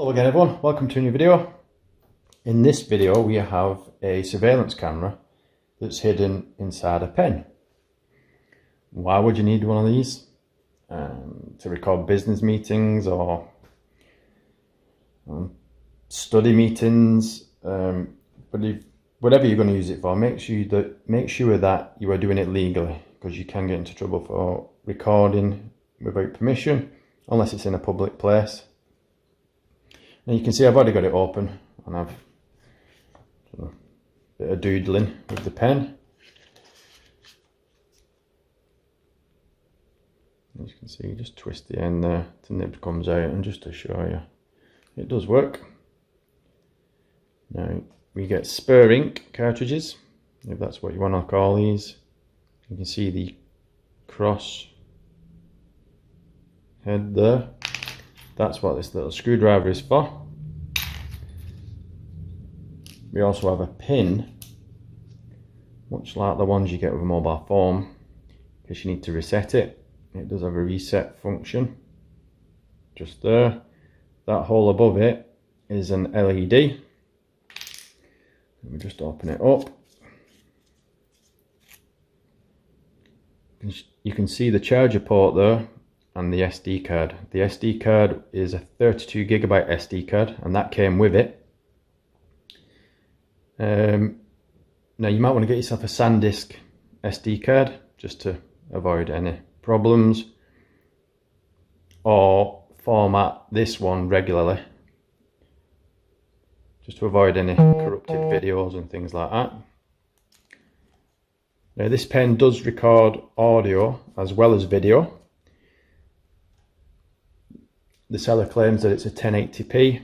Hello again everyone, welcome to a new video. In this video we have a surveillance camera that's hidden inside a pen. Why would you need one of these? To record business meetings or study meetings, whatever you're going to use it for, make sure that you are doing it legally, because you can get into trouble for recording without permission unless it's in a public place. And you can see I've already got it open and I've done a bit of doodling with the pen. As you can see, you just twist the end there, the nib comes out, and just to show you, it does work. Now we get spare ink cartridges, if that's what you want to call these. You can see the cross head there. That's what this little screwdriver is for. We also have a pin, much like the ones you get with a mobile phone, in case you need to reset it. It does have a reset function, just there. That hole above it is an LED. Let me just open it up. You can see the charger port there and the SD card. The SD card is a 32GB SD card, and that came with it. Now you might want to get yourself a SanDisk SD card just to avoid any problems, or format this one regularly just to avoid any corrupted videos and things like that. Now this pen does record audio as well as video. The seller claims that it's a 1080p.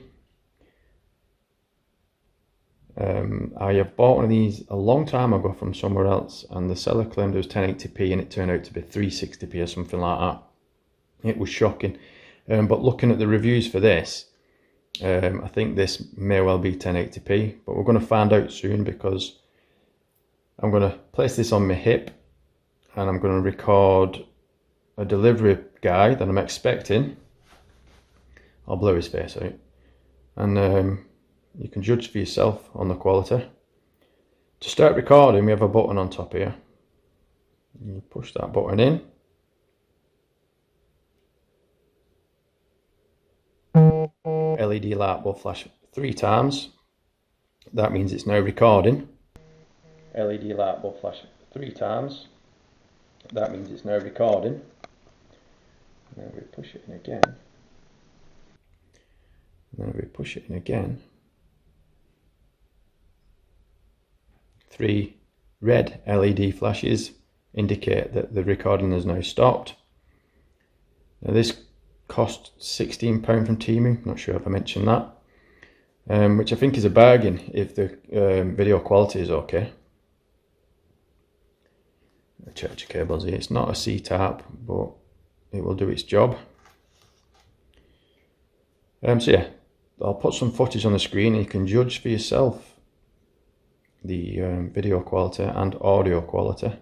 I have bought one of these a long time ago from somewhere else, and the seller claimed it was 1080p and it turned out to be 360p or something like that. It was shocking. But looking at the reviews for this, I think this may well be 1080p, but we're going to find out soon, because I'm going to place this on my hip and I'm going to record a delivery guy that I'm expecting. I'll blur his face out, and you can judge for yourself on the quality. To start recording, we have a button on top here. You push that button in. LED light will flash 3 times. That means it's now recording. LED light will flash 3 times. That means it's now recording. Now we push it in again. Now we push it in again. 3 red LED flashes indicate that the recording has now stopped. Now this cost £16 from Temu, not sure if I mentioned that, which I think is a bargain if the video quality is okay. The charger cable's here. It's not a C-type, but it will do its job. So yeah, I'll put some footage on the screen and you can judge for yourself the video quality and audio quality.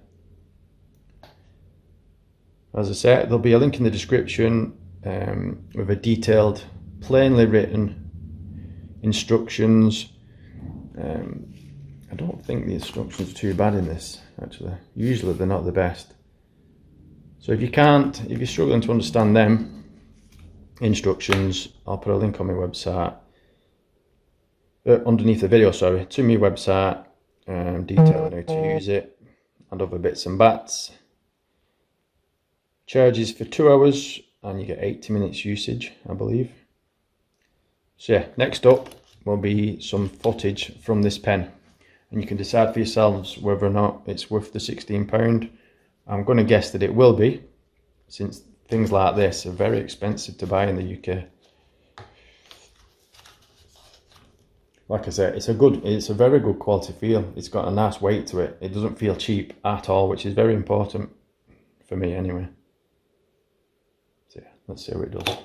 As I said, there'll be a link in the description with a detailed, plainly written instructions. I don't think the instructions are too bad in this, actually. Usually they're not the best. So if you're struggling to understand them instructions, I'll put a link on my website, underneath the video, sorry, to my website, detailing how to use it and other bits and bats. Charges for 2 hours and you get 80 minutes usage, I believe. So yeah, next up will be some footage from this pen, and you can decide for yourselves whether or not it's worth the £16. I'm going to guess that it will be, since things like this are very expensive to buy in the UK. Like I said, it's a very good quality feel. It's got a nice weight to it. It doesn't feel cheap at all, which is very important for me anyway. So yeah, let's see how it does.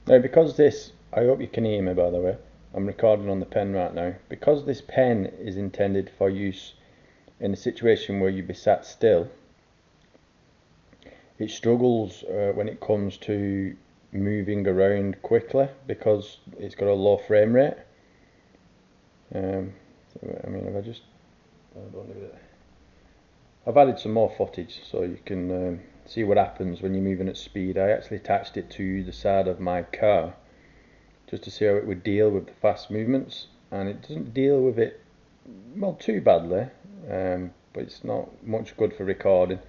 Now, because this, I hope you can hear me by the way, I'm recording on the pen right now. Because this pen is intended for use in a situation where you be sat still, it struggles when it comes to moving around quickly because it's got a low frame rate. So, I mean, if I just I've added some more footage so you can see what happens when you're moving at speed. I actually attached it to the side of my car just to see how it would deal with the fast movements, and it doesn't deal with it well too badly, but it's not much good for recording.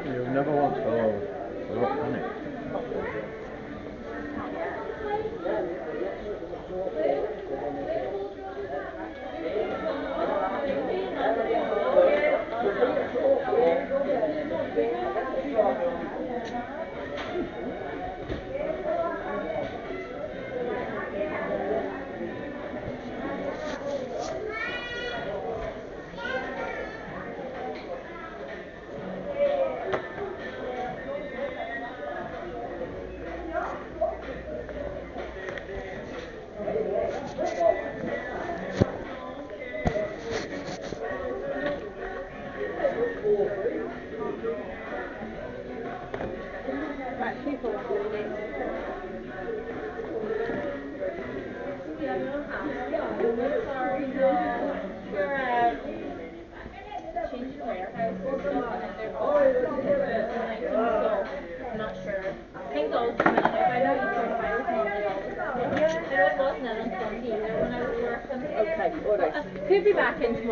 You'll never want to rock on it. Okay, all right. Could be back in tomorrow.